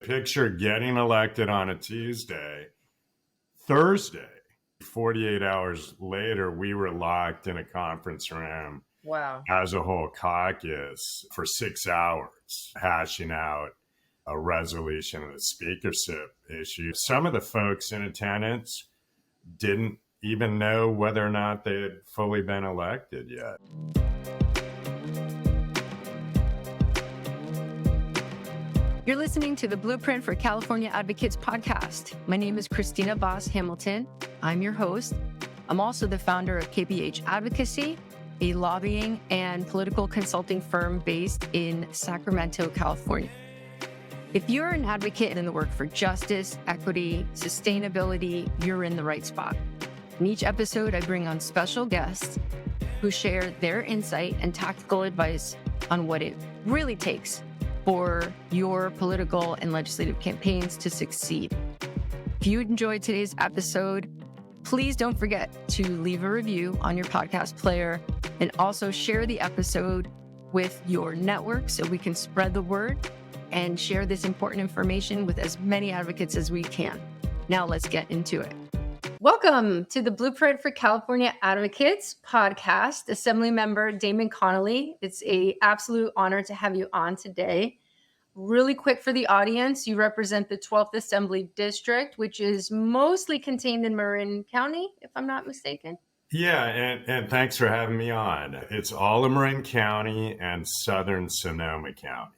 Picture getting elected on a Tuesday. Thursday, 48 hours later, we were locked in a conference room. Wow. As a whole caucus for 6 hours, hashing out a resolution of the speakership issue. Some of the folks in attendance didn't even know whether or not they had fully been elected yet. You're listening to the Blueprint for California Advocates podcast. My name is Christina Voss Hamilton. I'm your host. I'm also the founder of KPH Advocacy, a lobbying and political consulting firm based in Sacramento, California. If you're an advocate in the work for justice, equity, sustainability, you're in the right spot. In each episode, I bring on special guests who share their insight and tactical advice on what it really takes for your political and legislative campaigns to succeed. If you enjoyed today's episode, please don't forget to leave a review on your podcast player and also share the episode with your network so we can spread the word and share this important information with as many advocates as we can. Now let's get into it. Welcome to the Blueprint for California Advocates podcast, Assemblymember Damon Connolly. It's an absolute honor to have you on today. Really quick for the audience, you represent the 12th Assembly District, which is mostly contained in Marin County, if I'm not mistaken. Yeah, and thanks for having me on. It's all of Marin County and southern Sonoma County.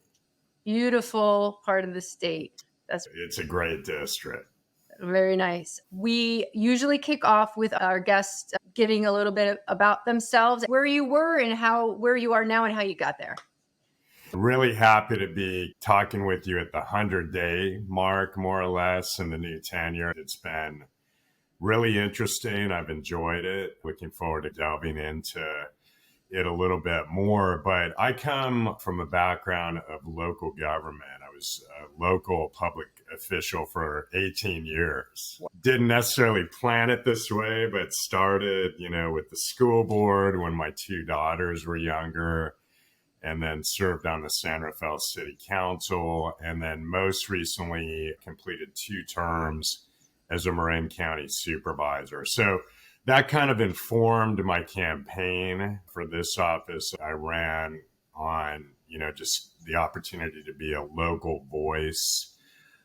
Beautiful part of the state. It's a great district. Very nice. We usually kick off with our guests giving a little bit about themselves, where you were and where you are now and how you got there. Really happy to be talking with you at the 100-day mark, more or less, in the new tenure. It's been really interesting. I've enjoyed it. Looking forward to delving into it a little bit more. But I come from a background of local government. I was a local public official for 18 years. Didn't necessarily plan it this way, but started, with the school board when my two daughters were younger, and then served on the San Rafael City Council, and then most recently completed 2 terms as a Marin County supervisor. So that kind of informed my campaign for this office. I ran on, just the opportunity to be a local voice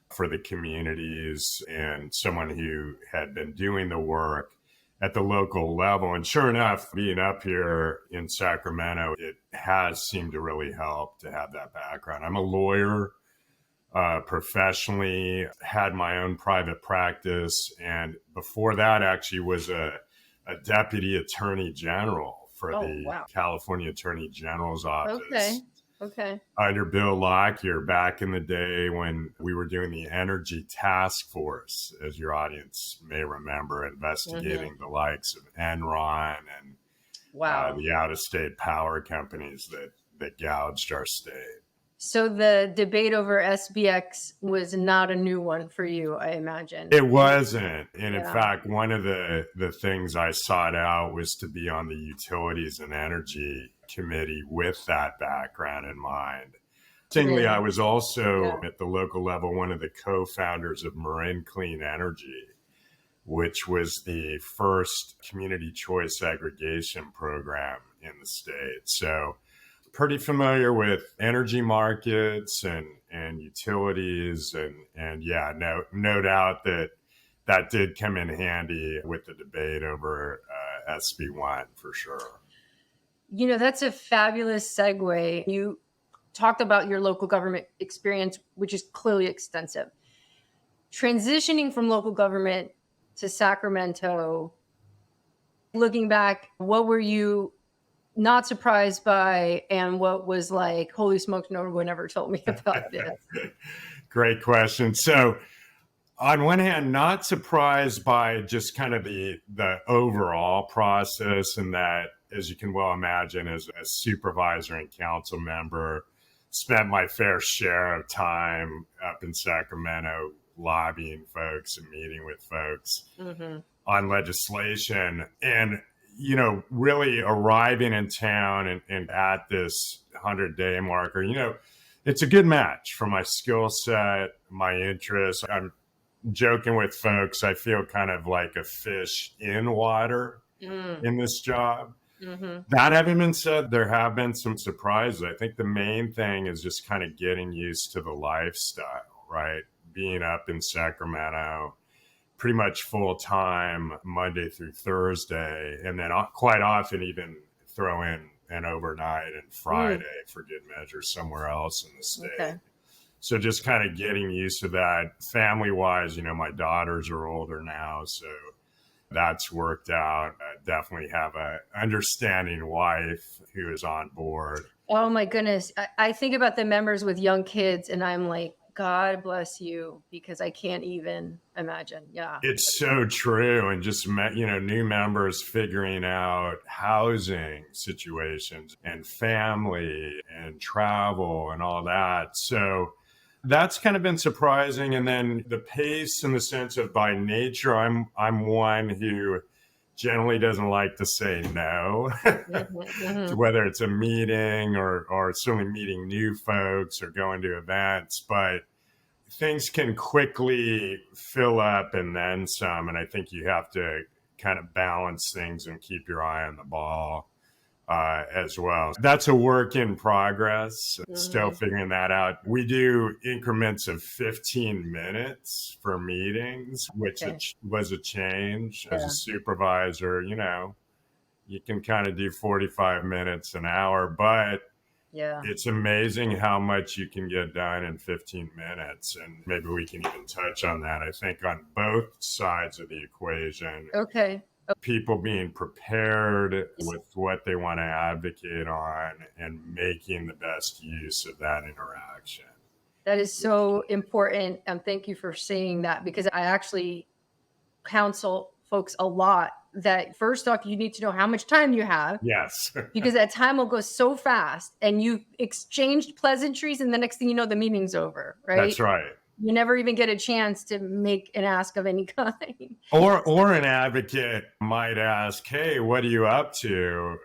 for the communities and someone who had been doing the work at the local level. And sure enough, being up here in Sacramento, it has seemed to really help to have that background. I'm a lawyer, professionally, had my own private practice. And before that, actually was a deputy attorney general for California Attorney General's office. Okay. Under Bill Lockyer back in the day when we were doing the Energy Task Force, as your audience may remember, investigating the likes of Enron and the out-of-state power companies that gouged our state. So the debate over SBX was not a new one for you, I imagine. It wasn't. And in fact, one of the things I sought out was to be on the Utilities and Energy Committee with that background in mind. Interestingly, I was also at the local level one of the co-founders of Marin Clean Energy, which was the first community choice aggregation program in the state. So pretty familiar with energy markets and utilities and no doubt that did come in handy with the debate over SB1 for sure. That's a fabulous segue. You talked about your local government experience, which is clearly extensive. Transitioning from local government to Sacramento, looking back, what were you not surprised by, and what was like, holy smokes, no one ever told me about this? Great question. So on one hand, not surprised by just kind of the overall process, and that, as you can well imagine, as a supervisor and council member, spent my fair share of time up in Sacramento lobbying folks and meeting with folks on legislation. And really arriving in town and at this 100-day marker, it's a good match for my skill set, my interests. I'm joking with folks. I feel kind of like a fish in water in this job. Mm-hmm. That having been said, there have been some surprises. I think the main thing is just kind of getting used to the lifestyle, right? Being up in Sacramento pretty much full time Monday through Thursday, and then quite often even throw in an overnight and Friday for good measure somewhere else in the state. Okay. So just kind of getting used to that. Family wise, my daughters are older now, so that's worked out. I definitely have a understanding wife who is on board. Oh my goodness. I think about the members with young kids and I'm like, God bless you, because I can't even imagine. Yeah. It's so true. And just, new members figuring out housing situations and family and travel and all that. So that's kind of been surprising. And then the pace, in the sense of, by nature, I'm one who generally doesn't like to say no, whether it's a meeting or certainly meeting new folks or going to events. But things can quickly fill up and then some. And I think you have to kind of balance things and keep your eye on the ball as well. That's a work in progress. Still figuring that out. We do increments of 15 minutes for meetings, which was a change. As a supervisor, you can kind of do 45 minutes an hour, but it's amazing how much you can get done in 15 minutes. And maybe we can even touch on that, I think, on both sides of the equation. Okay. People being prepared with what they want to advocate on and making the best use of that interaction. That is so important. And thank you for saying that, because I actually counsel folks a lot that first off, you need to know how much time you have. Yes. Because that time will go so fast and you exchanged pleasantries and the next thing you know, the meeting's over, right? That's right. You never even get a chance to make an ask of any kind. Or an advocate might ask, hey, what are you up to?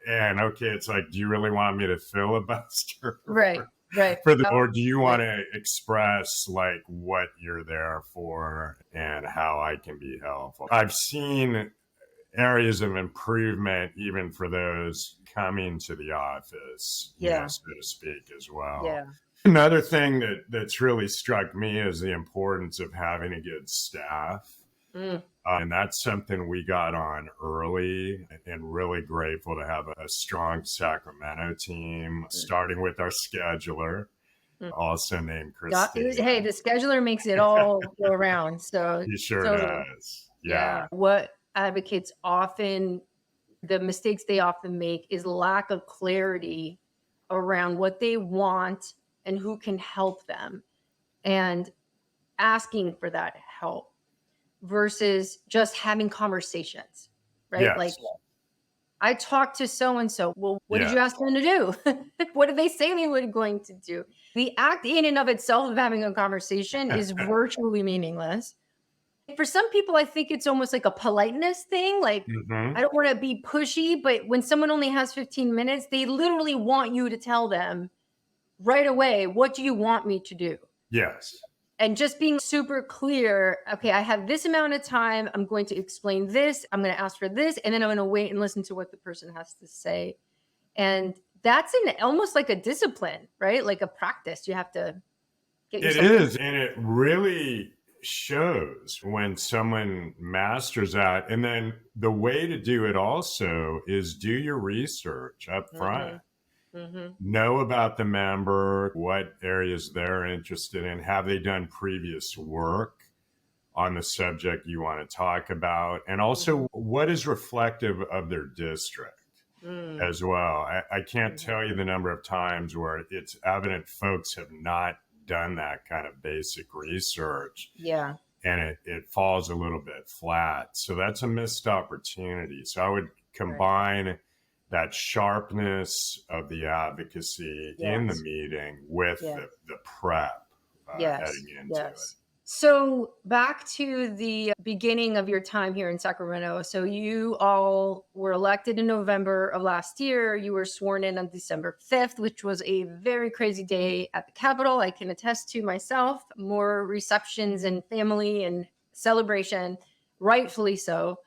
And okay, it's like, do you really want me to filibuster? Right. Or do you want to express like what you're there for and how I can be helpful? I've seen areas of improvement even for those coming to the office, so to speak, as well. Yeah. Another thing that's really struck me is the importance of having a good staff. And that's something we got on early, and really grateful to have a strong Sacramento team, starting with our scheduler, also named Christina. Hey, the scheduler makes it all go around. So he sure does. Yeah. What advocates often, the mistakes they often make is lack of clarity around what they want and who can help them, and asking for that help versus just having conversations, right? Yes. Like, I talked to so-and-so. Well, what did you ask them to do? What did they say they were going to do? The act in and of itself of having a conversation is virtually meaningless. For some people, I think it's almost like a politeness thing. Like, I don't want to be pushy, but when someone only has 15 minutes, they literally want you to tell them right away, what do you want me to do? Yes. And just being super clear, okay, I have this amount of time. I'm going to explain this. I'm going to ask for this. And then I'm going to wait and listen to what the person has to say. And that's almost like a discipline, right? Like a practice. You have to get yourself. It is. And it really shows when someone masters that. And then the way to do it also is do your research up front. Know about the member, what areas they're interested in. Have they done previous work on the subject you want to talk about? And also, what is reflective of their district as well? I can't tell you the number of times where it's evident folks have not done that kind of basic research. Yeah. And it falls a little bit flat. So that's a missed opportunity. So I would combine that sharpness of the advocacy in the meeting with the prep heading into it. So back to the beginning of your time here in Sacramento. So you all were elected in November of last year. You were sworn in on December 5th, which was a very crazy day at the Capitol. I can attest to myself. More receptions and family and celebration, rightfully so.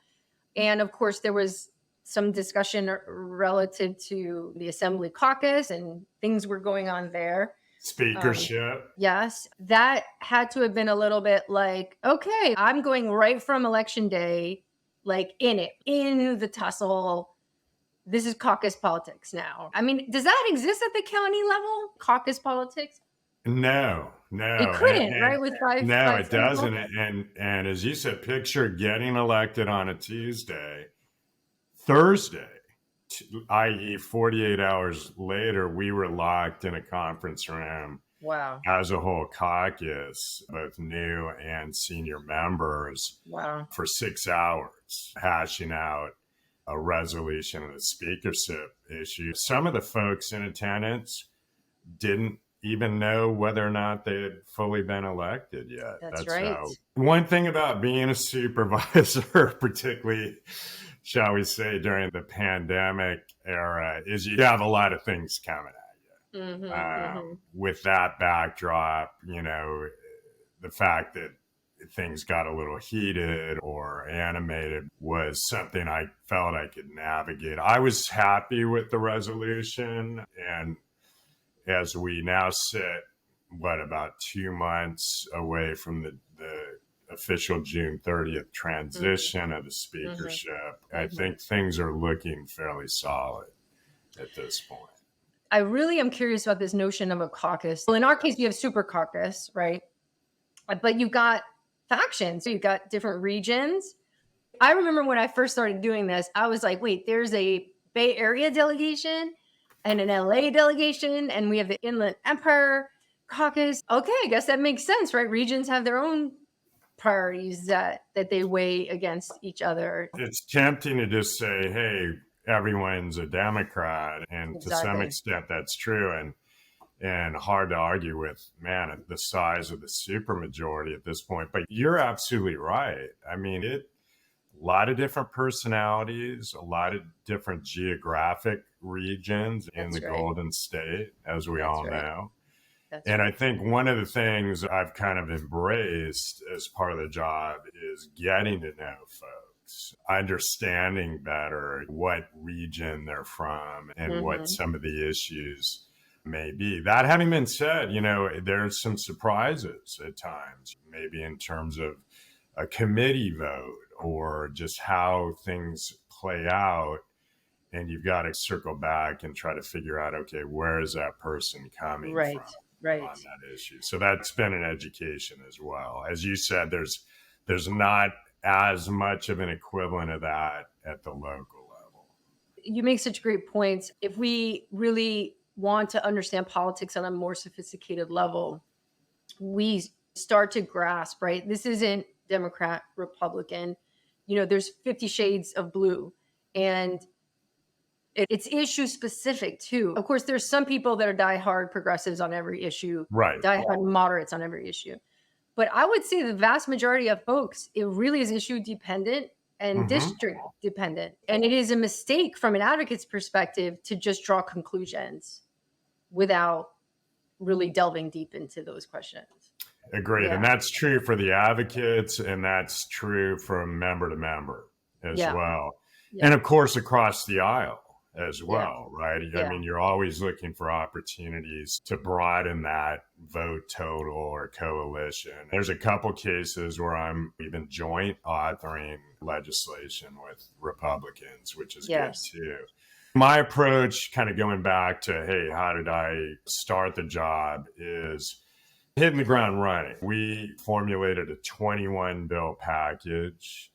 And of course, there was some discussion relative to the Assembly caucus and things were going on there. Speakership. Yes, that had to have been a little bit like, okay, I'm going right from election day, like in the tussle. This is caucus politics now. I mean, does that exist at the county level? Caucus politics? No. It couldn't, right? With No, five it doesn't. people? And as you said, picture getting elected on a Tuesday, Thursday, i.e., 48 hours later, we were locked in a conference room. Wow. As a whole caucus, both new and senior members, Wow. for 6 hours, hashing out a resolution of the speakership issue. Some of the folks in attendance didn't even know whether or not they had fully been elected yet. That's right. One thing about being a supervisor, particularly, shall we say, during the pandemic era, is you have a lot of things coming at you. With that backdrop, the fact that things got a little heated or animated was something I felt I could navigate. I was happy with the resolution, and as we now sit, about 2 months away from the official June 30th transition of the speakership, I think things are looking fairly solid at this point. I really am curious about this notion of a caucus. Well, in our case, you have super caucus, right? But you've got factions. So you've got different regions. I remember when I first started doing this, I was like, wait, there's a Bay Area delegation and an LA delegation, and we have the Inland Empire caucus. Okay, I guess that makes sense, right? Regions have their own priorities that they weigh against each other. It's tempting to just say, hey, everyone's a Democrat, and to some extent that's true, and hard to argue with, man, the size of the supermajority at this point. But you're absolutely right. I mean, a lot of different personalities, a lot of different geographic regions in the Golden State, as we all know. And I think one of the things I've kind of embraced as part of the job is getting to know folks, understanding better what region they're from and what some of the issues may be. That having been said, there's some surprises at times, maybe in terms of a committee vote or just how things play out. And you've got to circle back and try to figure out, okay, where is that person coming from on that issue? So that's been an education as well. As you said, there's not as much of an equivalent of that at the local level. You make such great points. If we really want to understand politics on a more sophisticated level, we start to grasp, right? This isn't Democrat, Republican. There's 50 shades of blue, and it's issue specific too. Of course, there's some people that are diehard progressives on every issue, diehard moderates on every issue. But I would say the vast majority of folks, it really is issue dependent and district dependent. And it is a mistake from an advocate's perspective to just draw conclusions without really delving deep into those questions. Agreed. Yeah. And that's true for the advocates, and that's true from member to member as well. Yeah. And of course, across the aisle as well, right? I mean, you're always looking for opportunities to broaden that vote total or coalition. There's a couple cases where I'm even joint authoring legislation with Republicans, which is good too. My approach, kind of going back to, hey, how did I start the job, is hitting the ground running. We formulated a 21 bill package.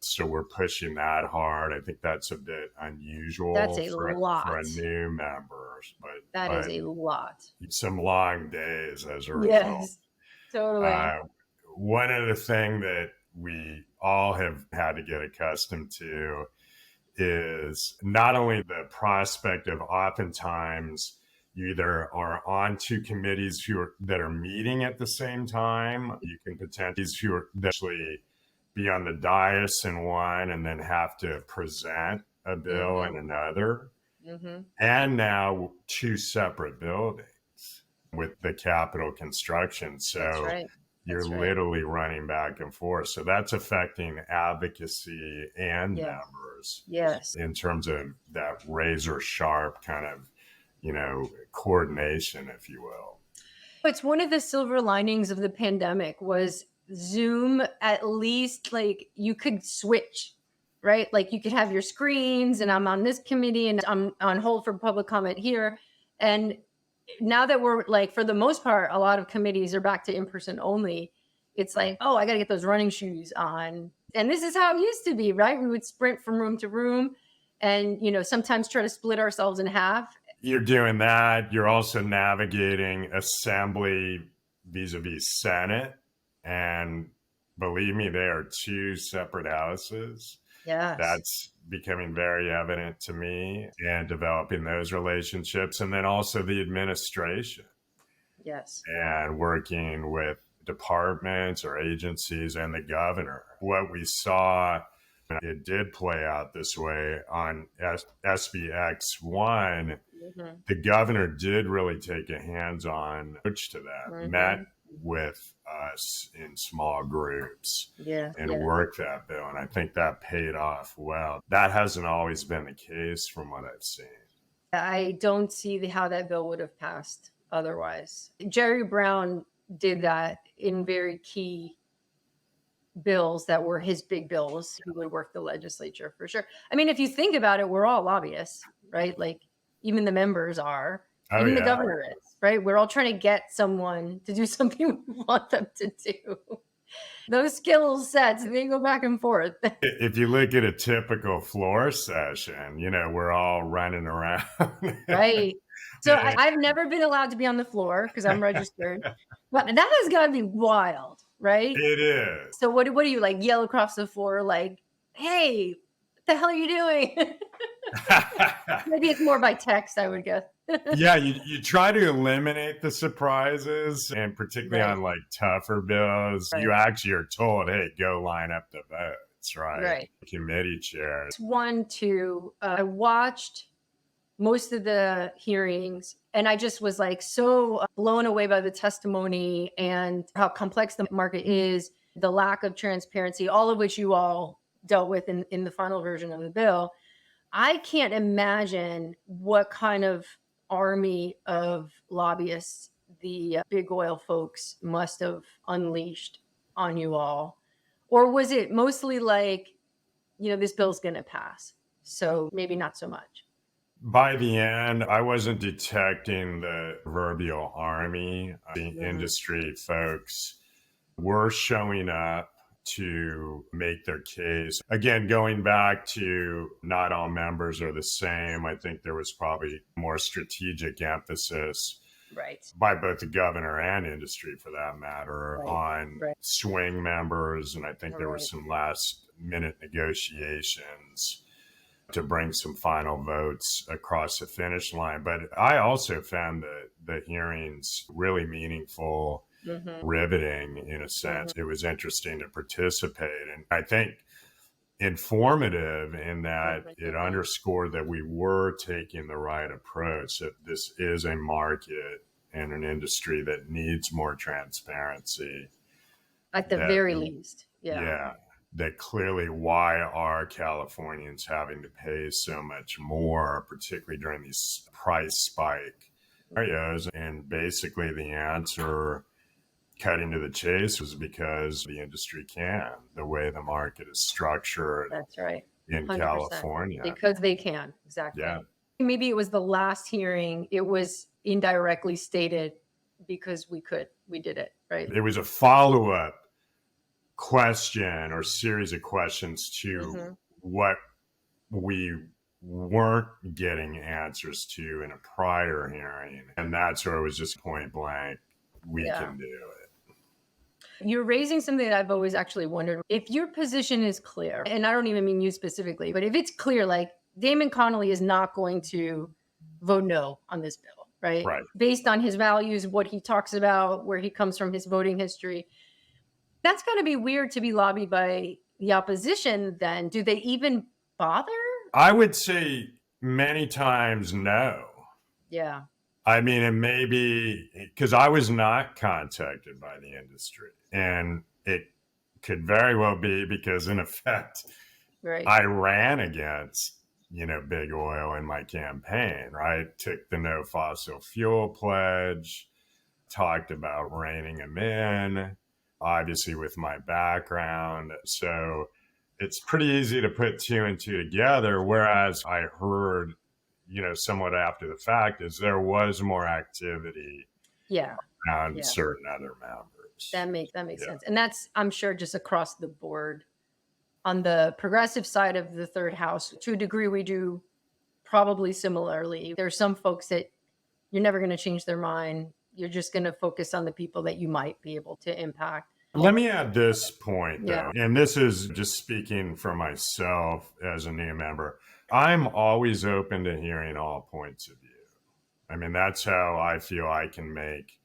So we're pushing that hard. I think that's a bit unusual for a new member. But that is a lot. Some long days as a result. Yes, totally. One of the things that we all have had to get accustomed to is not only the prospect of oftentimes You either are on two committees that are meeting at the same time. You can potentially who are actually be on the dais in one and then have to present a bill in another. And now two separate buildings with the Capitol construction. So you're literally running back and forth. So that's affecting advocacy and members in terms of that razor sharp kind of, coordination, if you will. It's one of the silver linings of the pandemic was Zoom. At least like you could switch, right? Like you could have your screens and I'm on this committee and I'm on hold for public comment here. And now that we're like, for the most part, a lot of committees are back to in-person only. It's like, oh, I got to get those running shoes on. And this is how it used to be, right? We would sprint from room to room and, sometimes try to split ourselves in half. You're doing that. You're also navigating Assembly vis-a-vis Senate. And believe me, they are two separate houses. Yes. That's becoming very evident to me, and developing those relationships. And then also the administration. Yes. And working with departments or agencies and the governor. What we saw, it did play out this way on SBX1. The governor did really take a hands-on approach to that, met with us in small groups and worked that bill. And I think that paid off well. That hasn't always been the case from what I've seen. I don't see how that bill would have passed otherwise. Jerry Brown did that in very key bills that were his big bills. He would work the legislature for sure. I mean, if you think about it, we're all lobbyists, right? Like even the members are, even the governor is, right? We're all trying to get someone to do something we want them to do. Those skill sets, they go back and forth. If you look at a typical floor session, we're all running around. Right. So I've never been allowed to be on the floor because I'm registered. But that has got to be wild, right? It is. So what do you like yell across the floor like, hey, what the hell are you doing? Maybe it's more by text, I would guess. Yeah, you try to eliminate the surprises, and particularly on like tougher bills, you actually are told, hey, go line up the votes, right? Committee chairs. I watched most of the hearings and I just was like so blown away by the testimony and how complex the market is, the lack of transparency, all of which you all dealt with in the final version of the bill. I can't imagine what kind of army of lobbyists the big oil folks must have unleashed on you all. Or was it mostly like, this bill's going to pass, so maybe not so much? By the end, I wasn't detecting the proverbial army. The industry folks were showing up to make their case. Again, going back to not all members are the same, I think there was probably more strategic emphasis by both the governor and industry, for that matter, on swing members. And I think there were some last minute negotiations to bring some final votes across the finish line. But I also found the hearings really meaningful, riveting in a sense. It was interesting to participate. And I think informative in that it underscored that we were taking the right approach, that this is a market and an industry that needs more transparency. At the very least. Yeah. That clearly why are Californians having to pay so much more, particularly during these price spike areas. And basically the answer, cutting to the chase, was because the industry can, the way the market is structured. That's right. In 100%. California. Because they can. Exactly. Yeah. Maybe it was the last hearing. It was indirectly stated because we did it, right? It was a follow-up question or series of questions to what we weren't getting answers to in a prior hearing. And that's where it was just point blank, we can do it. You're raising something that I've always actually wondered. If your position is clear, and I don't even mean you specifically, but if it's clear, like Damon Connolly is not going to vote no on this bill, right? Right. Based on his values, what he talks about, where he comes from, his voting history. That's got to be weird to be lobbied by the opposition then. Do they even bother? I would say many times no. Yeah. I mean, it may be because I was not contacted by the industry, and it could very well be because, in effect, Right. I ran against, big oil in my campaign, right? Took the no fossil fuel pledge, talked about reining them in, obviously with my background. So it's pretty easy to put two and two together. Whereas I heard, somewhat after the fact, is there was more activity Yeah. around Yeah. certain other members. That makes sense. And that's, I'm sure, just across the board. On the progressive side of the third house, to a degree, we do probably similarly. There's some folks that you're never going to change their mind. You're just going to focus on the people that you might be able to impact. Let me add this point, Yeah. though, and this is just speaking for myself as a new member. I'm always open to hearing all points of view. I mean, that's how I feel I can make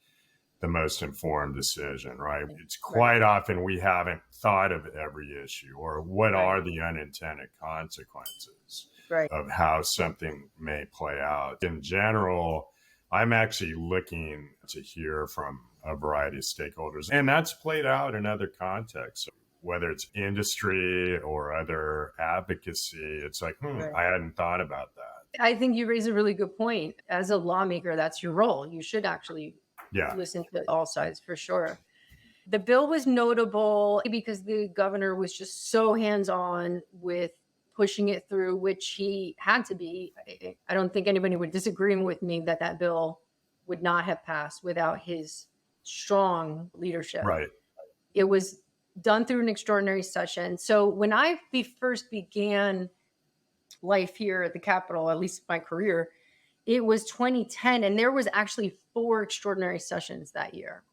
the most informed decision, right? It's quite often we haven't thought of every issue or what are the unintended consequences of how something may play out. In general, I'm actually looking to hear from a variety of stakeholders, and that's played out in other contexts, whether it's industry or other advocacy. It's like, I hadn't thought about that. I think you raise a really good point. As a lawmaker, that's your role. You should actually listen to all sides for sure. The bill was notable because the governor was just so hands-on with pushing it through, which he had to be. I don't think anybody would disagree with me that that bill would not have passed without his strong leadership. Right. It was done through an extraordinary session. So when I first began life here at the Capitol, at least my career, it was 2010, and there was actually 4 extraordinary sessions that year.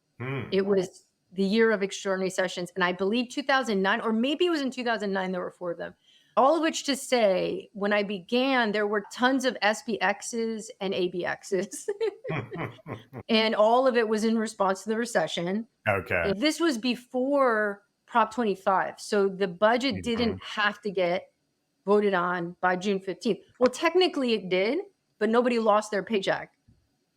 It was the year of extraordinary sessions, and I believe 2009, or maybe it was in 2009, there were 4 of them. All of which to say, when I began, there were tons of SBXs and ABXs, and all of it was in response to the recession. Okay. This was before Prop 25, so the budget didn't have to get voted on by June 15th. Well, technically it did, but nobody lost their paycheck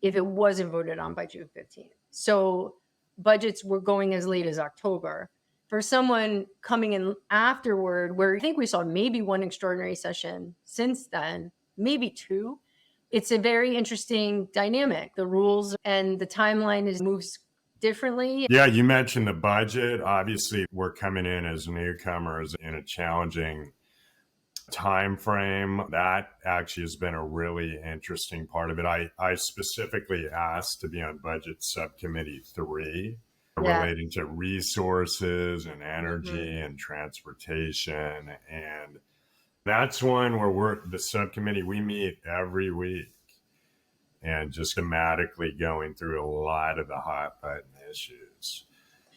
if it wasn't voted on by June 15th. So budgets were going as late as October. For someone coming in afterward, where I think we saw maybe 1 extraordinary session since then, maybe 2, it's a very interesting dynamic. The rules and the timeline moves differently. Yeah, you mentioned the budget. Obviously, we're coming in as newcomers in a challenging time frame. That actually has been a really interesting part of it. I specifically asked to be on Budget Subcommittee 3, relating to resources and energy and transportation. And that's one where the subcommittee, we meet every week and just thematically going through a lot of the hot button issues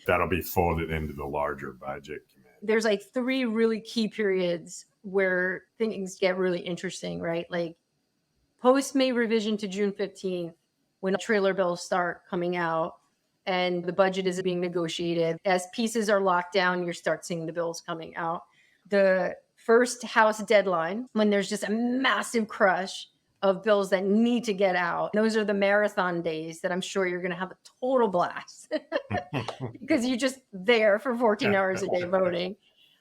that'll be folded into the larger budget committee. There's like 3 really key periods where things get really interesting, right? Like post-May revision to June 15th, when trailer bills start coming out and the budget is being negotiated. As pieces are locked down, you start seeing the bills coming out. The first House deadline, when there's just a massive crush of bills that need to get out. Those are the marathon days that I'm sure you're going to have a total blast because you're just there for 14 hours a day voting.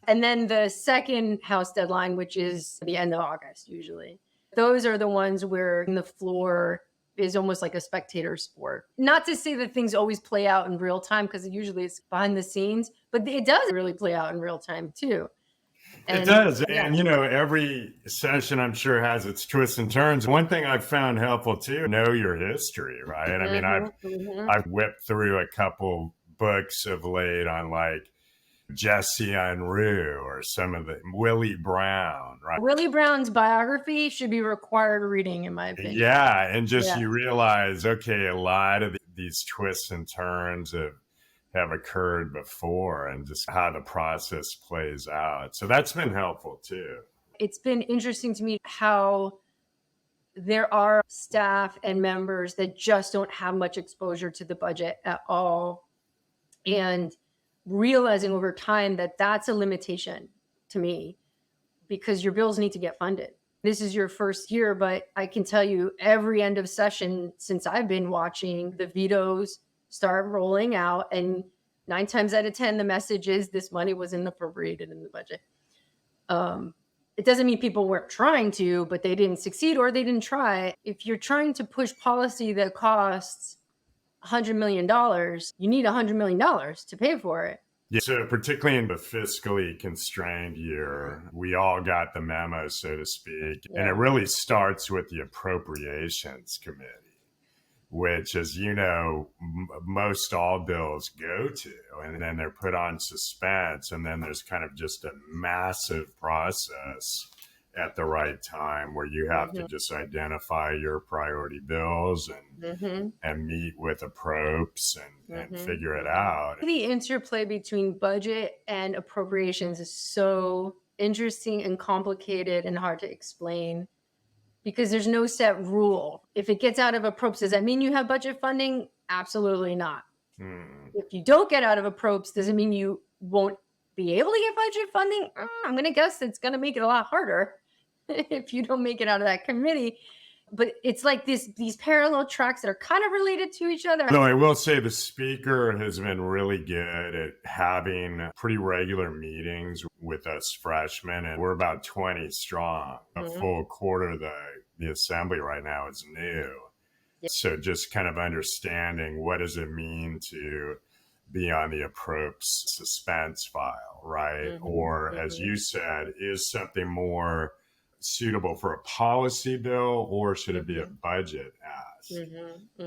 And then the second House deadline, which is the end of August, usually. Those are the ones where the floor is almost like a spectator sport. Not to say that things always play out in real time, because usually it's behind the scenes, but it does really play out in real time too. It does. And, every session I'm sure has its twists and turns. One thing I've found helpful too, know your history, right? I mean, I've whipped through a couple books of late on like Jesse Unruh or some of the Willie Brown, right? Willie Brown's biography should be required reading, in my opinion. Yeah. And just you realize, okay, a lot of these twists and turns have occurred before and just how the process plays out. So that's been helpful too. It's been interesting to me how there are staff and members that just don't have much exposure to the budget at all. And realizing over time that that's a limitation to me, because your bills need to get funded. This is your first year, but I can tell you every end of session since I've been watching, the vetoes start rolling out, and 9 times out of 10, the message is this money wasn't appropriated in the budget. It doesn't mean people weren't trying to, but they didn't succeed or they didn't try. If you're trying to push policy that costs $100 million, you need $100 million to pay for it. Yeah, so particularly in the fiscally constrained year, we all got the memo, so to speak. Yeah. And it really starts with the Appropriations Committee, which, as you know, most all bills go to, and then they're put on suspense. And then there's kind of just a massive process at the right time where you have to just identify your priority bills and meet with the approps and figure it out. The interplay between budget and appropriations is so interesting and complicated and hard to explain because there's no set rule. If it gets out of approps, does that mean you have budget funding? Absolutely not. If you don't get out of approps, does it mean you won't be able to get budget funding? I'm going to guess it's going to make it a lot harder if you don't make it out of that committee. But it's like these parallel tracks that are kind of related to each other. Though I will say the speaker has been really good at having pretty regular meetings with us freshmen, and we're about 20 strong. A full quarter of the assembly right now is new. So just kind of understanding what does it mean to be on the approps suspense file, right? Or as you said, is something more suitable for a policy bill, or should it be a budget ask?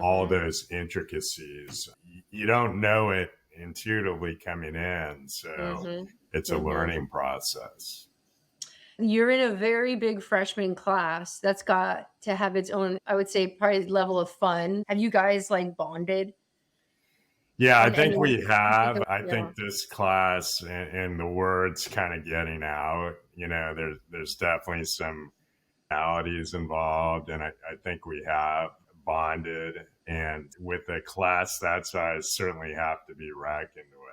All those intricacies, you don't know it intuitively coming in, so it's a learning process. You're in a very big freshman class that's got to have its own, I would say, probably level of fun. Have you guys like bonded? Yeah, I think we have. I think this class and the word's kind of getting out. You know, there's definitely some realities involved, and I think we have bonded. And with a class that size, certainly have to be reckoned with.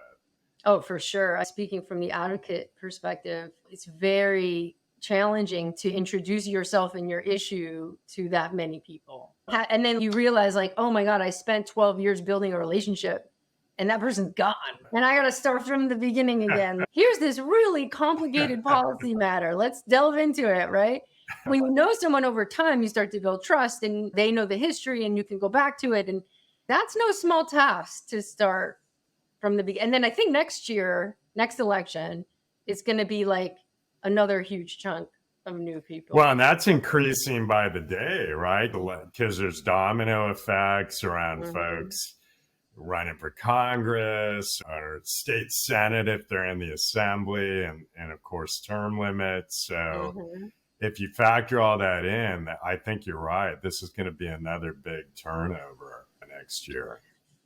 Oh, for sure. Speaking from the advocate perspective, it's very challenging to introduce yourself and your issue to that many people. And then you realize like, oh my God, I spent 12 years building a relationship and that person's gone. And I got to start from the beginning again. Here's this really complicated policy matter. Let's delve into it, right? When you know someone over time, you start to build trust and they know the history and you can go back to it. And that's no small task to start from the beginning. And then I think next election, it's going to be like another huge chunk of new people. Well, and that's increasing by the day, right? Because there's domino effects around folks running for Congress or state Senate if they're in the Assembly, and of course term limits. So if you factor all that in, I think you're right. This is going to be another big turnover next year.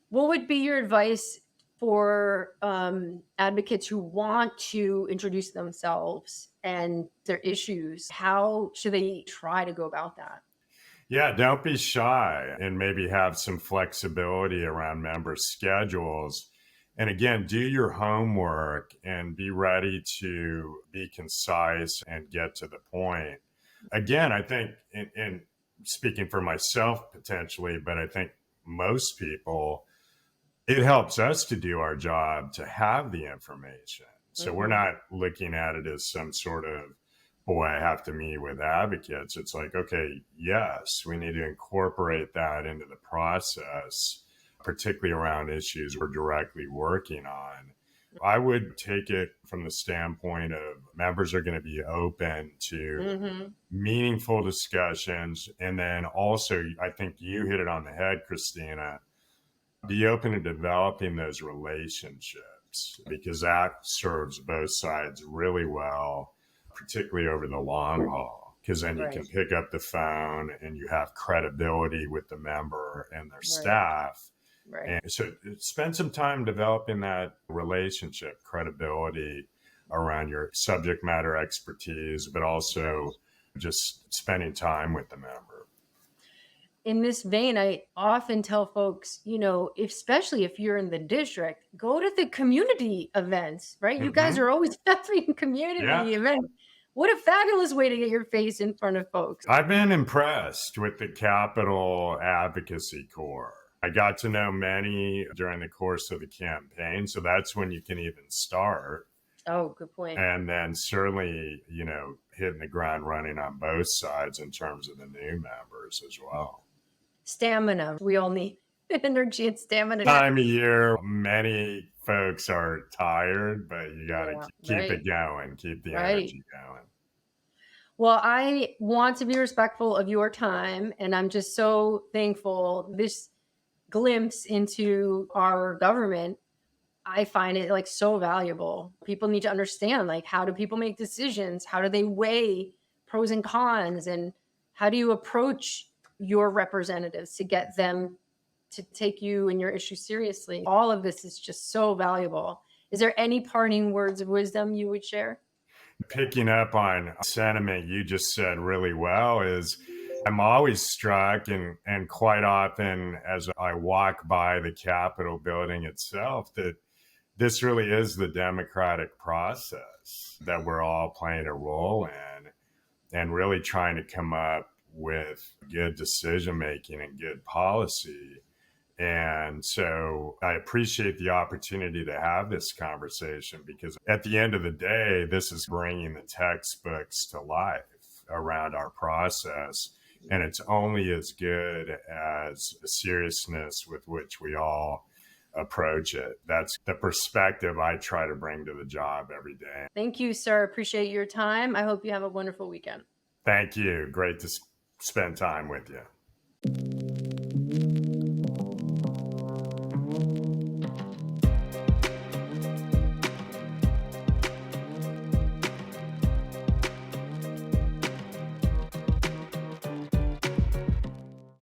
What would be your advice for advocates who want to introduce themselves and their issues? How should they try to go about that? Yeah, don't be shy and maybe have some flexibility around member schedules. And again, do your homework and be ready to be concise and get to the point. Again, I think, in speaking for myself potentially, but I think most people, it helps us to do our job to have the information. So we're not looking at it as some sort of, boy, I have to meet with advocates. It's like, okay, yes, we need to incorporate that into the process, particularly around issues we're directly working on. I would take it from the standpoint of members are going to be open to meaningful discussions. And then also, I think you hit it on the head, Christina, be open to developing those relationships because that serves both sides really well, particularly over the long haul, because then you can pick up the phone and you have credibility with the member and their staff. And so spend some time developing that relationship, credibility around your subject matter expertise, but also just spending time with the member. in this vein, I often tell folks, especially if you're in the district, go to the community events, right? You guys are always having community events. What a fabulous way to get your face in front of folks. I've been impressed with the Capitol Advocacy Corps. I got to know many during the course of the campaign, so that's when you can even start. Oh, good point. And then certainly, hitting the ground running on both sides in terms of the new members as well. Stamina. We all need energy and stamina. Time of year, many folks are tired, but you got to keep it going, keep the energy going. Well, I want to be respectful of your time, and I'm just so thankful. This glimpse into our government, I find it like so valuable. People need to understand, like, how do people make decisions? How do they weigh pros and cons? And how do you approach your representatives to get them to take you and your issue seriously? All of this is just so valuable. Is there any parting words of wisdom you would share? Picking up on sentiment you just said really well is I'm always struck and quite often as I walk by the Capitol building itself that this really is the democratic process that we're all playing a role in and really trying to come up with good decision making and good policy. And so I appreciate the opportunity to have this conversation because at the end of the day, this is bringing the textbooks to life around our process. And it's only as good as the seriousness with which we all approach it. That's the perspective I try to bring to the job every day. Thank you, sir. Appreciate your time. I hope you have a wonderful weekend. Thank you. Great to spend time with you.